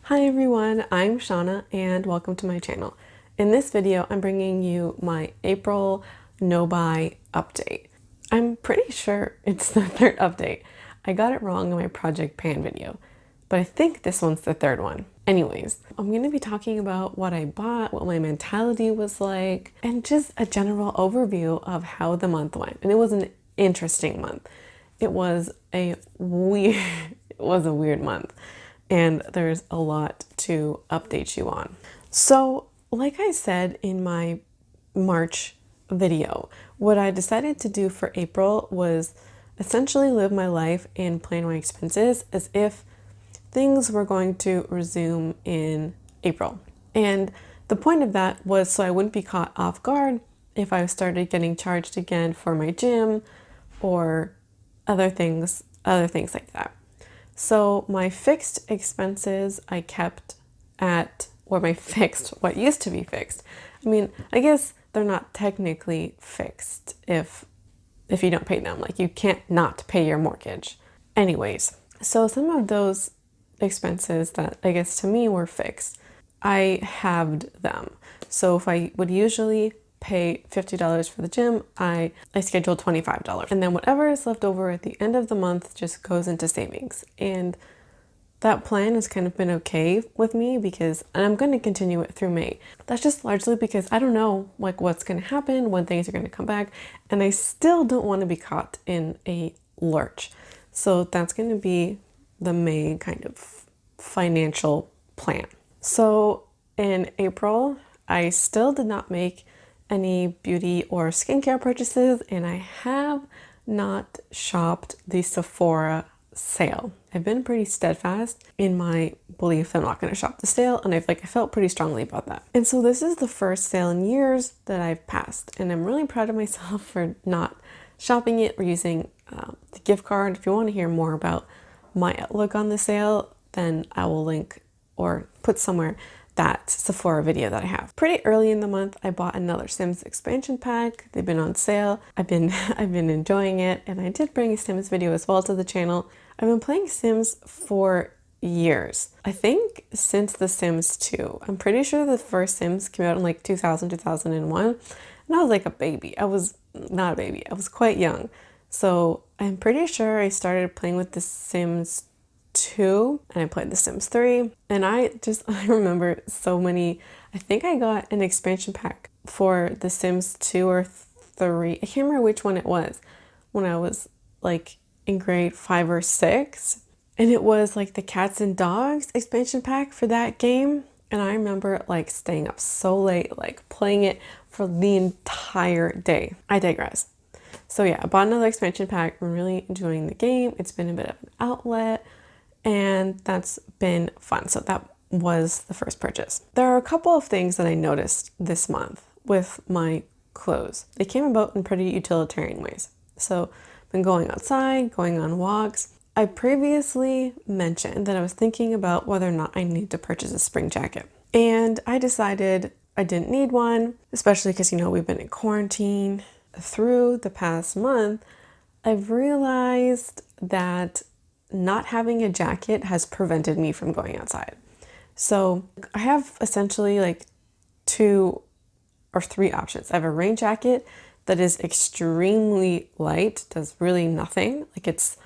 Hi everyone, I'm Shauna and welcome to my channel. In this video, I'm bringing you my April no-buy update. I'm pretty sure it's the third update. I got it wrong in my Project Pan video, but I think this one's the third one. Anyways, I'm going to be talking about what I bought, what my mentality was like, and just a general overview of how the month went. And it was an interesting month. It was a weird month. And there's a lot to update you on. So, like I said in my March video, what I decided to do for April was essentially live my life and plan my expenses as if things were going to resume in April. And the point of that was so I wouldn't be caught off guard if I started getting charged again for my gym or other things like that. So my fixed expenses I kept at, or what used to be fixed. I mean, I guess they're not technically fixed if you don't pay them. Like you can't not pay your mortgage. Anyways, so some of those expenses that I guess to me were fixed, I halved them. So if I would usually pay $50 for the gym, I scheduled $25. And then whatever is left over at the end of the month just goes into savings. And that plan has kind of been okay with me and I'm going to continue it through May. That's just largely because I don't know like what's going to happen, when things are going to come back, and I still don't want to be caught in a lurch. So that's going to be the May kind of financial plan. So in April, I still did not make any beauty or skincare purchases, and I have not shopped the Sephora sale. I've been pretty steadfast in my belief that I'm not going to shop the sale, and I felt pretty strongly about that. And so this is the first sale in years that I've passed, and I'm really proud of myself for not shopping it or using the gift card. If you want to hear more about my outlook on the sale, then I will link or put somewhere that Sephora video that I have. Pretty early in the month, I bought another Sims expansion pack. They've been on sale. I've been enjoying it, and I did bring a Sims video as well to the channel. I've been playing Sims for years. I think since The Sims 2. I'm pretty sure the first Sims came out in like 2000, 2001, and I was like a baby. I was not a baby. I was quite young. So I'm pretty sure I started playing with The Sims 2 and I played The Sims 3, and I remember so many. I think I got an expansion pack for The Sims 2 or 3. I can't remember which one it was when I was like in grade 5 or 6, and it was like the cats and dogs expansion pack for that game. And I remember like staying up so late, like playing it for the entire day. I digress. So yeah, I bought another expansion pack. I'm really enjoying the game. It's been a bit of an outlet, and that's been fun. So that was the first purchase. There are a couple of things that I noticed this month with my clothes. They came about in pretty utilitarian ways. So I've been going outside, going on walks. I previously mentioned that I was thinking about whether or not I need to purchase a spring jacket. And I decided I didn't need one, especially because, we've been in quarantine. Through the past month, I've realized that not having a jacket has prevented me from going outside. So I have essentially like 2 or 3 options. I have a rain jacket that is extremely light, does really nothing. Like it's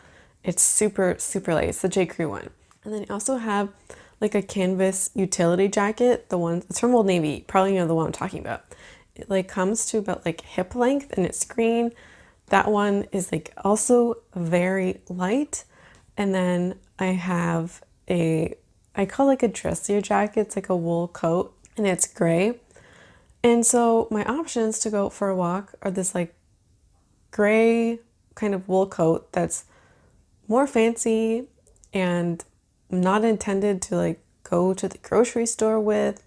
super, super light. It's the J. Crew one. And then I also have like a canvas utility jacket. It's from Old Navy. Probably know the one I'm talking about. It like comes to about like hip length and it's green. That one is like also very light. And then I have I call like a dressier jacket. It's like a wool coat and it's gray. And so my options to go for a walk are this like gray kind of wool coat that's more fancy and not intended to like go to the grocery store with.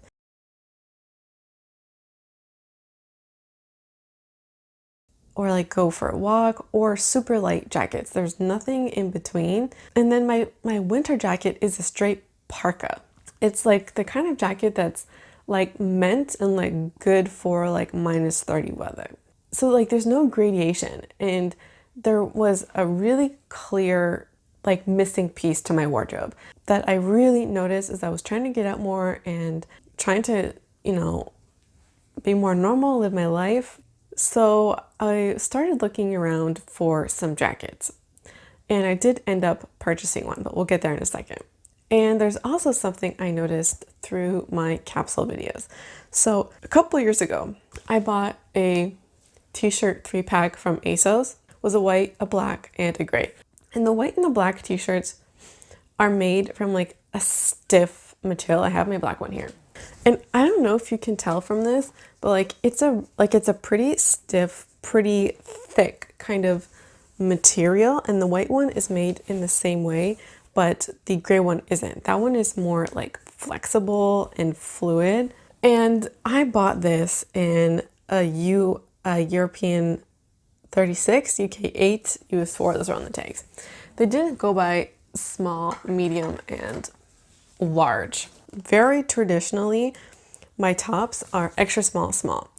Or like go for a walk, or super light jackets. There's nothing in between. And then my winter jacket is a straight parka. It's like the kind of jacket that's like meant and like good for like -30 weather. So like there's no gradation, and there was a really clear like missing piece to my wardrobe. that I really noticed as I was trying to get out more and trying to, be more normal, live my life. So I started looking around for some jackets, and I did end up purchasing one, but we'll get there in a second. And there's also something I noticed through my capsule videos. So a couple years ago, I bought a t-shirt 3-pack from ASOS. It was a white, a black, and a gray. And the white and the black t-shirts are made from like a stiff material. I have my black one here. And I don't know if you can tell from this, but like it's a pretty stiff, pretty thick kind of material, and the white one is made in the same way, but the gray one isn't. That one is more like flexible and fluid. And I bought this in a European 36, UK 8, US 4, those are on the tags. They didn't go by small, medium, and large. Very traditionally, my tops are extra small, small.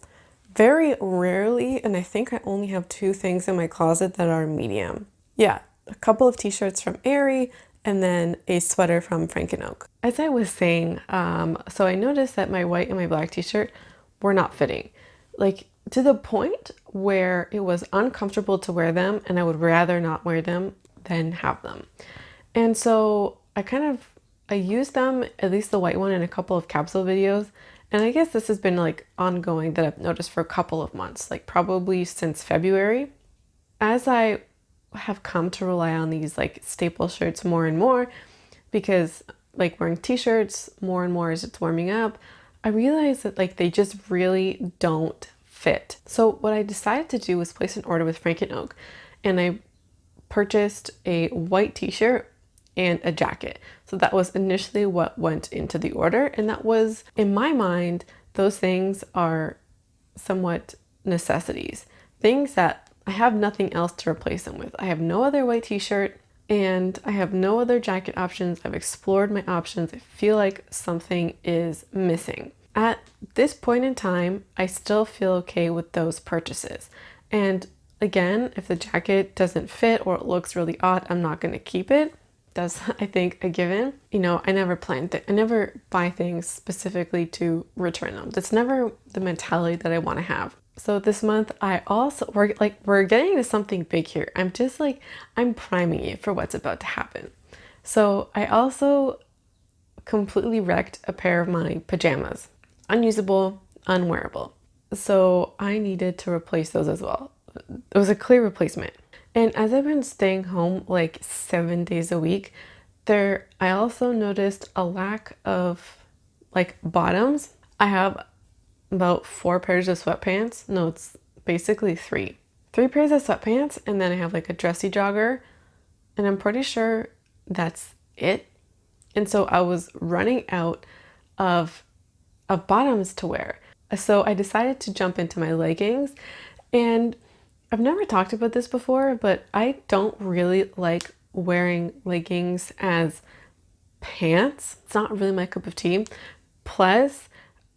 Very rarely, and I think I only have 2 things in my closet that are medium. Yeah, a couple of t-shirts from Aerie, and then a sweater from Frank & Oak. As I was saying, so I noticed that my white and my black t-shirt were not fitting. Like, to the point where it was uncomfortable to wear them, and I would rather not wear them than have them. And so I used them, at least the white one, in a couple of capsule videos. And I guess this has been like ongoing that I've noticed for a couple of months, like probably since February. As I have come to rely on these like staple shirts more and more, because like wearing t-shirts more and more as it's warming up, I realized that like they just really don't fit. So what I decided to do was place an order with Frank & Oak, and I purchased a white t-shirt and a jacket. So that was initially what went into the order, and that was, in my mind, those things are somewhat necessities. Things that I have nothing else to replace them with. I have no other white t-shirt, and I have no other jacket options. I've explored my options. I feel like something is missing. At this point in time, I still feel okay with those purchases. And again, if the jacket doesn't fit or it looks really odd, I'm not going to keep it. That's, I think, a given. I never I never buy things specifically to return them. That's never the mentality that I want to have. So this month, we're getting into something big here. I'm priming you for what's about to happen. So I also completely wrecked a pair of my pajamas. Unusable, unwearable. So I needed to replace those as well. It was a clear replacement. And as I've been staying home like 7 days a week, I also noticed a lack of like bottoms. I have about 4 pairs of sweatpants. No, it's basically 3. 3 pairs of sweatpants, and then I have like a dressy jogger, and I'm pretty sure that's it. And so I was running out of bottoms to wear. So I decided to jump into my leggings, and I've never talked about this before, but I don't really like wearing leggings as pants. It's not really my cup of tea. Plus,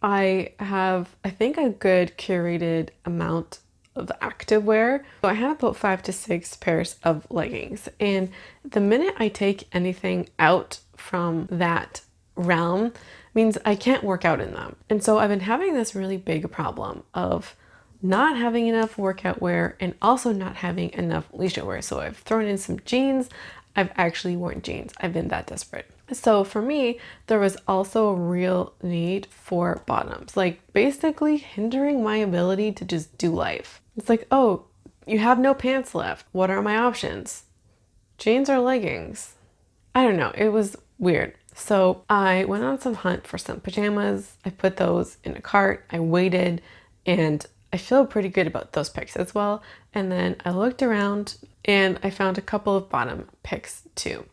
I have, I think, a good curated amount of activewear. So I have about 5 to 6 pairs of leggings. And the minute I take anything out from that realm means I can't work out in them. And so I've been having this really big problem of not having enough workout wear and also not having enough leisure wear. So I've thrown in some jeans. I've actually worn jeans. I've been that desperate. So for me, there was also a real need for bottoms, like basically hindering my ability to just do life. It's like, oh, you have no pants left. What are my options? Jeans or leggings? I don't know. It was weird. So I went on some hunt for some pajamas. I put those in a cart. I waited, and I feel pretty good about those picks as well. And then I looked around and I found a couple of bottom picks too.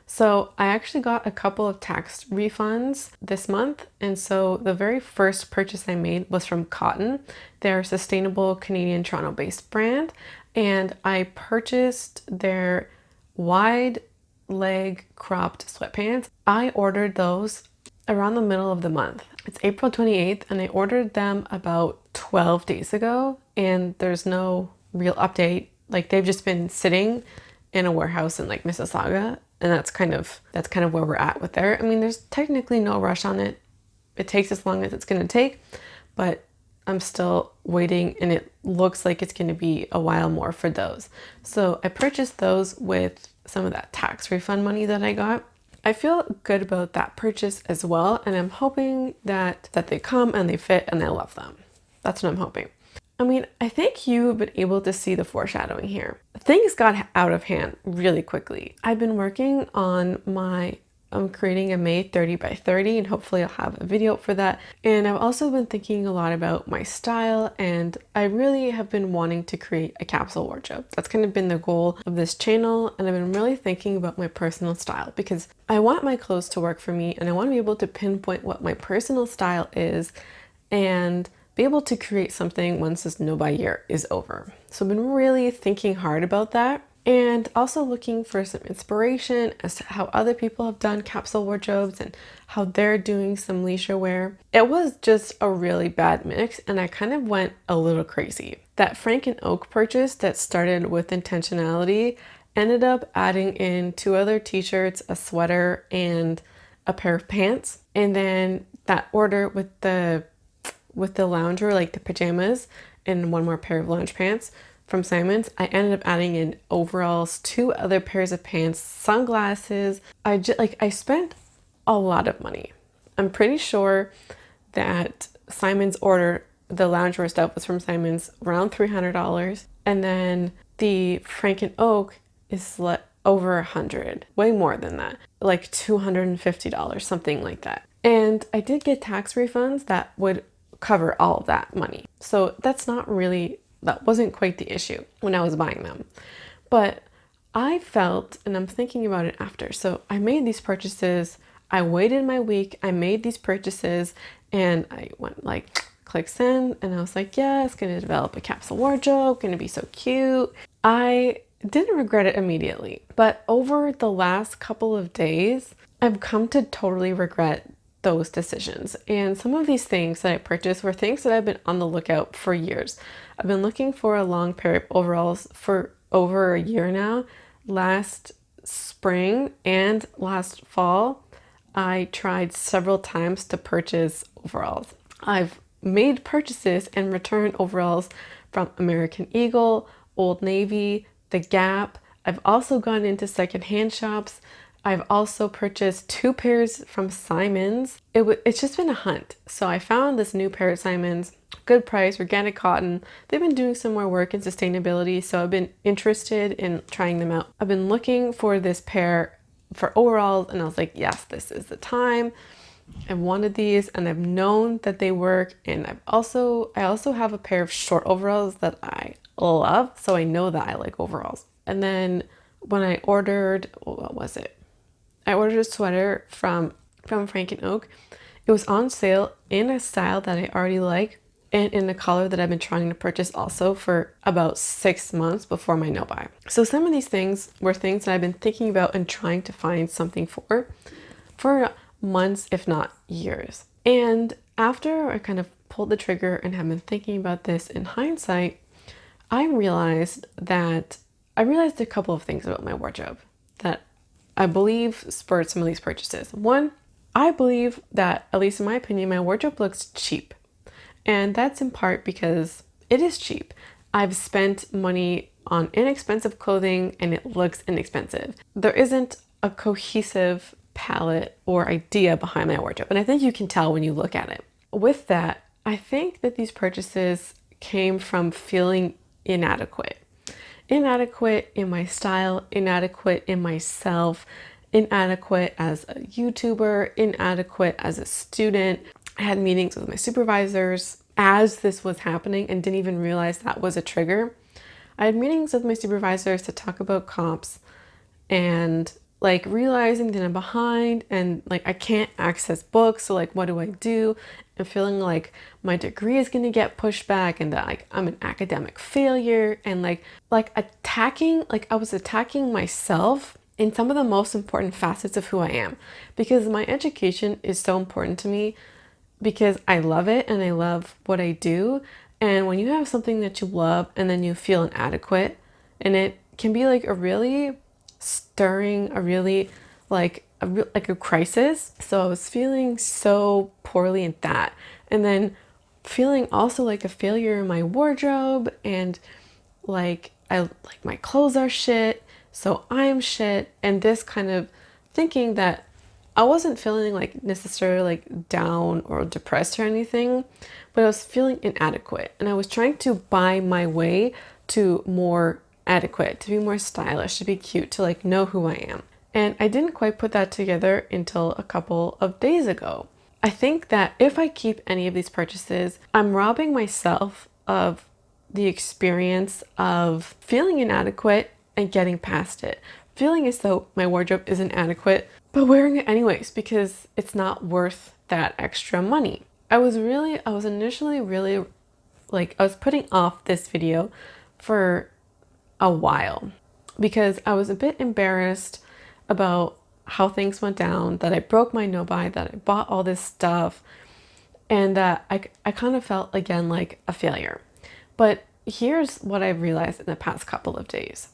So I actually got a couple of tax refunds this month. And so the very first purchase I made was from Cotton. They're a sustainable Canadian Toronto-based brand. And I purchased their wide leg cropped sweatpants. I ordered those around the middle of the month. It's April 28th, and I ordered them about 12 days ago, and there's no real update. Like, they've just been sitting in a warehouse in like Mississauga, And that's kind of where we're at with there. I mean, there's technically no rush on it. It takes as long as it's going to take, but I'm still waiting, and it looks like it's going to be a while more for those. So I purchased those with some of that tax refund money that I got. I feel good about that purchase as well, and I'm hoping that they come and they fit and I love them. That's what I'm hoping. I mean, I think you've been able to see the foreshadowing here. Things got out of hand really quickly. I've been working on I'm creating a May 30 by 30, and hopefully I'll have a video for that. And I've also been thinking a lot about my style, and I really have been wanting to create a capsule wardrobe. That's kind of been the goal of this channel, and I've been really thinking about my personal style because I want my clothes to work for me, and I want to be able to pinpoint what my personal style is and be able to create something once this no-buy year is over. So I've been really thinking hard about that, and also looking for some inspiration as to how other people have done capsule wardrobes and how they're doing some leisure wear. It was just a really bad mix, and I kind of went a little crazy. That Frank and Oak purchase that started with intentionality ended up adding in 2 other t-shirts, a sweater, and a pair of pants. And then that order with the loungewear, like the pajamas, and 1 more pair of lounge pants from Simon's, I ended up adding in overalls, 2 other pairs of pants, sunglasses. I spent a lot of money. I'm pretty sure that Simon's order, the loungewear stuff, was from Simon's around $300, and then the Frank and Oak is over $100, way more than that, like $250, something like that. And I did get tax refunds that would cover all of that money. So that wasn't quite the issue when I was buying them. But I felt, and I'm thinking about it after, so I made these purchases, I waited my week, I made these purchases, and I went like, click send, and I was like, yeah, it's gonna develop a capsule wardrobe, gonna be so cute. I didn't regret it immediately, but over the last couple of days, I've come to totally regret those decisions. And some of these things that I purchased were things that I've been on the lookout for years. I've been looking for a long pair of overalls for over a year now. Last spring and last fall, I tried several times to purchase overalls. I've made purchases and returned overalls from American Eagle, Old Navy, The Gap. I've also gone into secondhand shops. I've also purchased 2 pairs from Simon's. It's just been a hunt. So I found this new pair at Simon's, good price, organic cotton. They've been doing some more work in sustainability, so I've been interested in trying them out. I've been looking for this pair for overalls, and I was like, yes, this is the time. I wanted these, and I've known that they work. And I also have a pair of short overalls that I love, so I know that I like overalls. And then when I ordered, what was it? I ordered a sweater from Frank and Oak. It was on sale in a style that I already like, and in a color that I've been trying to purchase also for about 6 months before my no-buy. So some of these things were things that I've been thinking about and trying to find something for months, if not years. And after I kind of pulled the trigger and have been thinking about this in hindsight, I realized a couple of things about my wardrobe that I believe spurred some of these purchases. One, I believe that, at least in my opinion, my wardrobe looks cheap. And that's in part because it is cheap. I've spent money on inexpensive clothing and it looks inexpensive. There isn't a cohesive palette or idea behind my wardrobe, and I think you can tell when you look at it. With that, I think that these purchases came from feeling inadequate. Inadequate in my style, inadequate in myself, inadequate as a YouTuber, inadequate as a student. I had meetings with my supervisors as this was happening and didn't even realize that was a trigger. I had meetings with my supervisors to talk about comps and like realizing that I'm behind and like I can't access books, so like what do I do? And feeling like my degree is gonna get pushed back and that like I'm an academic failure, and like I was attacking myself in some of the most important facets of who I am, because my education is so important to me because I love it and I love what I do. And when you have something that you love and then you feel inadequate, and it can be like a really stirring a really like a crisis. So I was feeling so poorly in that, and then feeling also like a failure in my wardrobe, and like my clothes are shit, so I'm shit, and this kind of thinking that I wasn't feeling like necessarily like down or depressed or anything, but I was feeling inadequate, and I was trying to buy my way to more adequate, to be more stylish, to be cute, to like know who I am. And I didn't quite put that together until a couple of days ago. I think that if I keep any of these purchases, I'm robbing myself of the experience of feeling inadequate and getting past it. Feeling as though my wardrobe isn't adequate, but wearing it anyways because it's not worth that extra money. I was initially really like, I was putting off this video for a while because I was a bit embarrassed about how things went down, that I broke my no buy, that I bought all this stuff, and that I kind of felt again like a failure. But here's what I've realized in the past couple of days.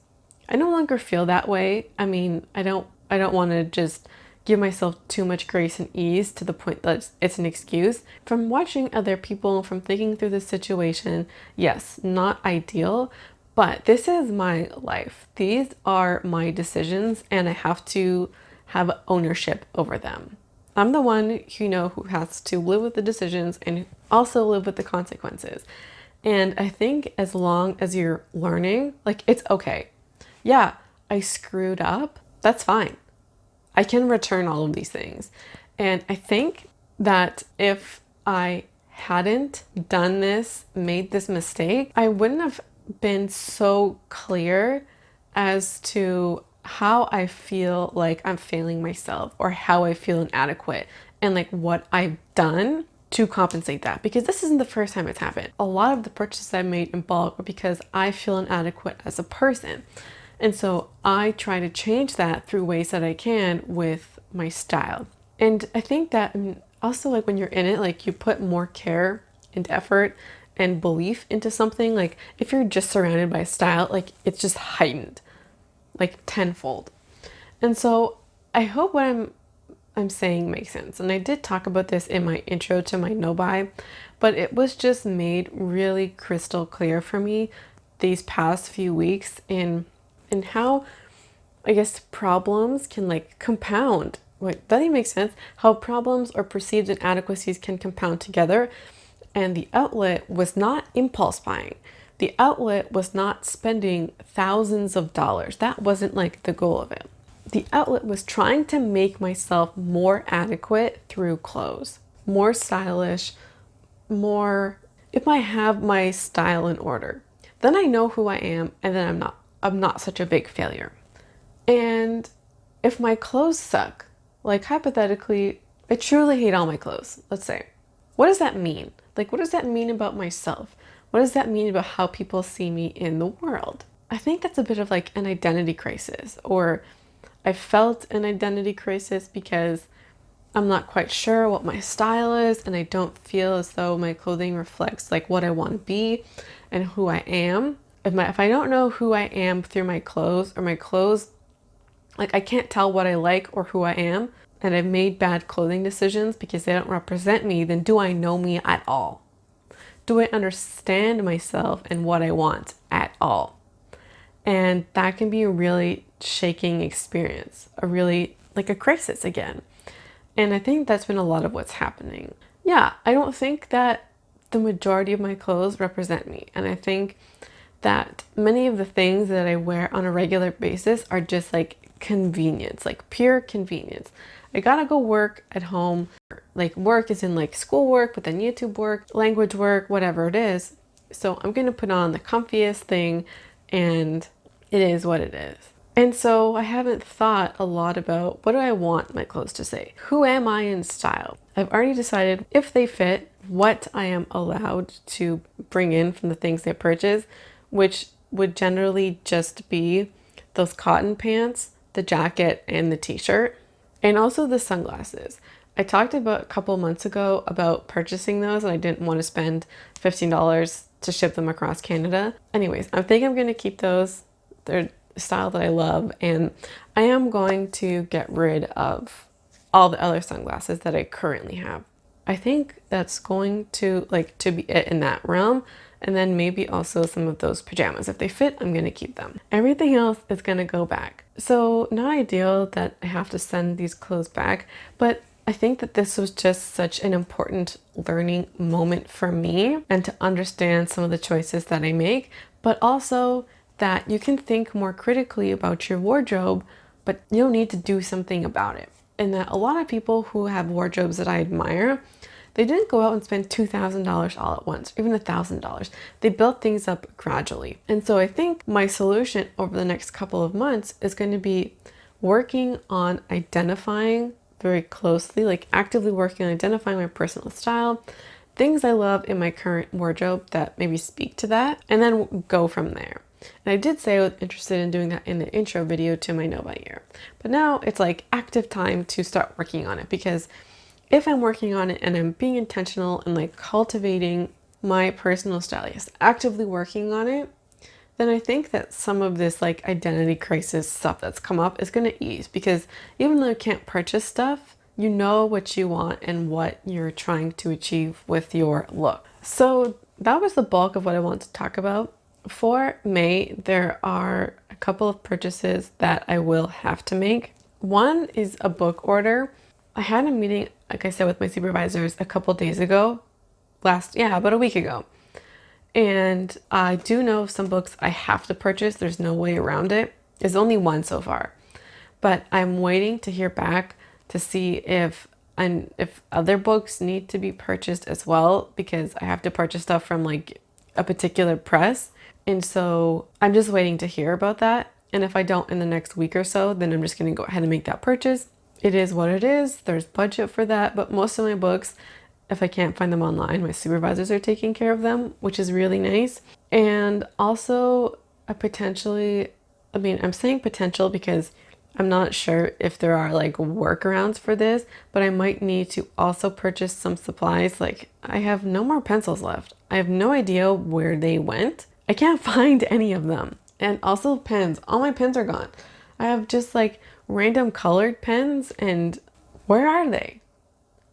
I no longer feel that way. I mean, I don't want to just give myself too much grace and ease to the point that it's an excuse. From watching other people, from thinking through the situation, yes, not ideal, but this is my life. These are my decisions, and I have to have ownership over them. I'm the one who has to live with the decisions and also live with the consequences. And I think as long as you're learning, like, it's okay. Yeah, I screwed up. That's fine. I can return all of these things. And I think that if I hadn't done this, made this mistake, I wouldn't have been so clear as to how I feel like I'm failing myself, or how I feel inadequate, and like what I've done to compensate that, because this isn't the first time it's happened. A lot of the purchases I made in bulk are because I feel inadequate as a person. And so I try to change that through ways that I can with my style. And I think that, also, like, when you're in it, like, you put more care and effort and belief into something. Like, if you're just surrounded by style, like, it's just heightened, like, tenfold. And so I hope what I'm saying makes sense. And I did talk about this in my intro to my no buy, but it was just made really crystal clear for me these past few weeks in how, I guess, problems can like compound. Wait, that even makes sense. How problems or perceived inadequacies can compound together. And the outlet was not impulse buying. The outlet was not spending thousands of dollars. That wasn't like the goal of it. The outlet was trying to make myself more adequate through clothes, more stylish, more, if I have my style in order, then I know who I am, and then I'm not such a big failure. And if my clothes suck, like, hypothetically, I truly hate all my clothes, let's say. What does that mean? Like, what does that mean about myself? What does that mean about how people see me in the world? I think that's a bit of like an identity crisis, or I felt an identity crisis because I'm not quite sure what my style is, and I don't feel as though my clothing reflects like what I want to be and who I am. If I don't know who I am through my clothes, or my clothes, like, I can't tell what I like or who I am, and I've made bad clothing decisions because they don't represent me, then do I know me at all? Do I understand myself and what I want at all? And that can be a really shaking experience, a really, like, a crisis again. And I think that's been a lot of what's happening. Yeah, I don't think that the majority of my clothes represent me. And I think that many of the things that I wear on a regular basis are just like convenience, like pure convenience. I gotta go work at home. Like, work is in like school work, but then YouTube work, language work, whatever it is. So I'm gonna put on the comfiest thing, and it is what it is. And so I haven't thought a lot about, what do I want my clothes to say? Who am I in style? I've already decided if they fit, what I am allowed to bring in from the things I purchase, which would generally just be those cotton pants, the jacket, and the t-shirt, and also the sunglasses. I talked about a couple months ago about purchasing those, and I didn't want to spend $15 to ship them across Canada. Anyways, I think I'm going to keep those. They're style that I love, and I am going to get rid of all the other sunglasses that I currently have. I think that's going to be it in that realm. And then maybe also some of those pajamas. If they fit, I'm gonna keep them. Everything else is gonna go back. So not ideal that I have to send these clothes back, but I think that this was just such an important learning moment for me, and to understand some of the choices that I make, but also that you can think more critically about your wardrobe, but you don't need to do something about it. And that a lot of people who have wardrobes that I admire, they didn't go out and spend $2,000 all at once, even $1,000. They built things up gradually. And so I think my solution over the next couple of months is going to be working on identifying very closely, like actively working on identifying my personal style, things I love in my current wardrobe that maybe speak to that, and then go from there. And I did say I was interested in doing that in the intro video to my Nova year. But now it's like active time to start working on it, because if I'm working on it and I'm being intentional and like cultivating my personal style, yes, actively working on it, then I think that some of this like identity crisis stuff that's come up is going to ease, because even though you can't purchase stuff, you know what you want and what you're trying to achieve with your look. So that was the bulk of what I want to talk about. For May, there are a couple of purchases that I will have to make. One is a book order. I had a meeting, like I said, with my supervisors a couple days ago, about a week ago. And I do know some books I have to purchase. There's no way around it. There's only one so far. But I'm waiting to hear back to see if other books need to be purchased as well, because I have to purchase stuff from like a particular press. And so I'm just waiting to hear about that. And if I don't in the next week or so, then I'm just going to go ahead and make that purchase. It is what it is. There's budget for that. But most of my books, if I can't find them online, my supervisors are taking care of them, which is really nice. And also I'm saying potential because I'm not sure if there are like workarounds for this, but I might need to also purchase some supplies. Like I have no more pencils left. I have no idea where they went. I can't find any of them. And also pens. All my pens are gone. I have just like random colored pens, and where are they?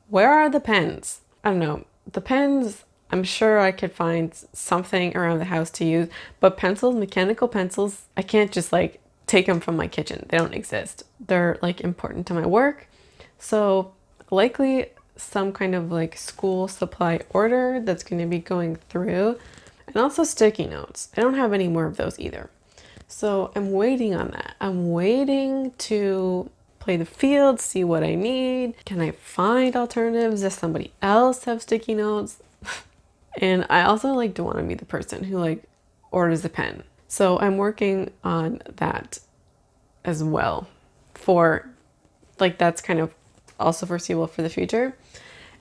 Where are the pens? I don't know. The pens, I'm sure I could find something around the house to use, but pencils, mechanical pencils, I can't just like take them from my kitchen. They don't exist. They're like important to my work. So likely some kind of like school supply order that's going to be going through, and also sticky notes. I don't have any more of those either. So I'm waiting on that. I'm waiting to play the field, see what I need. Can I find alternatives? Does somebody else have sticky notes? And I also like don't want to be the person who like orders a pen. So I'm working on that as well, for like that's kind of also foreseeable for the future.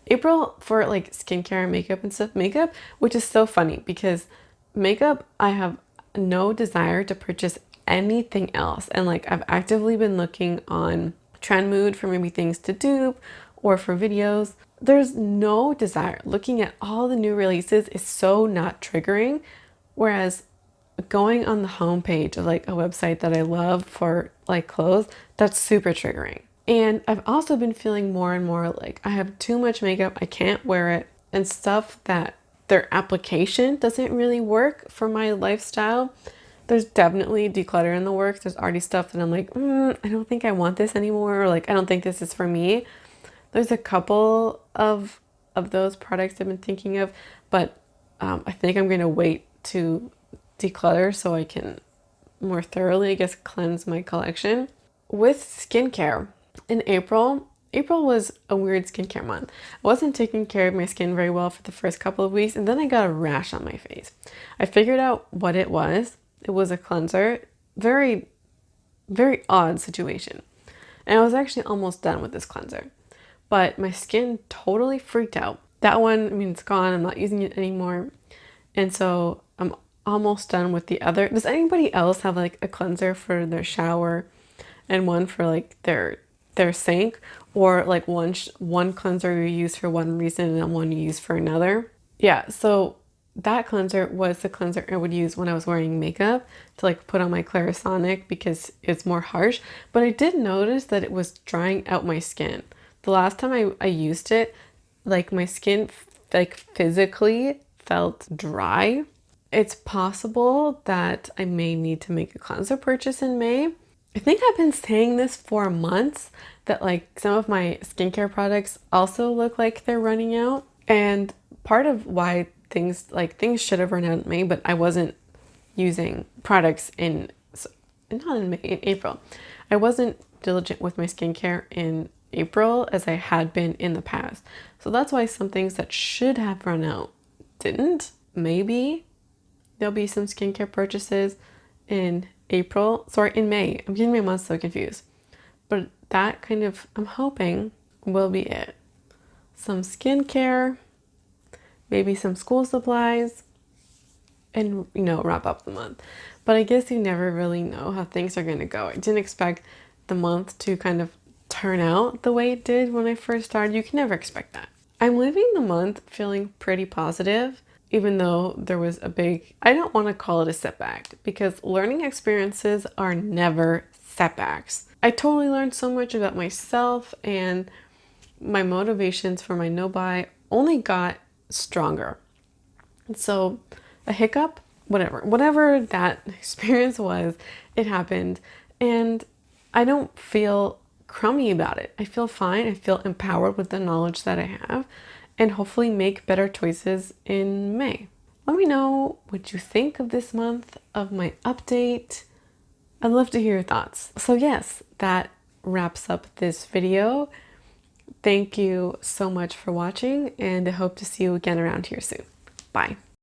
April for like skincare and makeup and stuff. Makeup, which is so funny because makeup, I have no desire to purchase anything else. And like I've actively been looking on Trendmood for maybe things to dupe or for videos. There's no desire. Looking at all the new releases is so not triggering. Whereas going on the homepage of like a website that I love for like clothes, that's super triggering. And I've also been feeling more and more like I have too much makeup, I can't wear it, and stuff that their application doesn't really work for my lifestyle. There's definitely declutter in the works. There's already stuff that I'm like, I don't think I want this anymore, or like I don't think this is for me. There's a couple of those products I've been thinking of, but I think I'm going to wait to declutter so I can more thoroughly, I guess, cleanse my collection. With skincare, in April was a weird skincare month. I wasn't taking care of my skin very well for the first couple of weeks, and then I got a rash on my face. I figured out what it was. It was a cleanser. Very, very odd situation. And I was actually almost done with this cleanser, but my skin totally freaked out. That one, I mean, it's gone. I'm not using it anymore. And so I'm almost done with the other. Does anybody else have like a cleanser for their shower and one for like their sink, or like one cleanser you use for one reason and one you use for another? Yeah, so that cleanser was the cleanser I would use when I was wearing makeup to like put on my Clarisonic because it's more harsh. But I did notice that it was drying out my skin. The last time I used it, like my skin like physically felt dry. It's possible that I may need to make a cleanser purchase in May. I think I've been saying this for months that like some of my skincare products also look like they're running out. And part of why things should have run out in May, but I wasn't using products not in May, in April. I wasn't diligent with my skincare in April as I had been in the past. So that's why some things that should have run out didn't. Maybe there'll be some skincare purchases in in May. I'm getting my months so confused. But that kind of, I'm hoping, will be it. Some skincare, maybe some school supplies, and, wrap up the month. But I guess you never really know how things are going to go. I didn't expect the month to kind of turn out the way it did when I first started. You can never expect that. I'm leaving the month feeling pretty positive, even though there was I don't want to call it a setback because learning experiences are never setbacks. I totally learned so much about myself, and my motivations for my no-buy only got stronger. And so a hiccup, whatever that experience was, it happened. And I don't feel crummy about it. I feel fine. I feel empowered with the knowledge that I have, and hopefully make better choices in May. Let me know what you think of this month, of my update. I'd love to hear your thoughts. So yes, that wraps up this video. Thank you so much for watching, and I hope to see you again around here soon. Bye.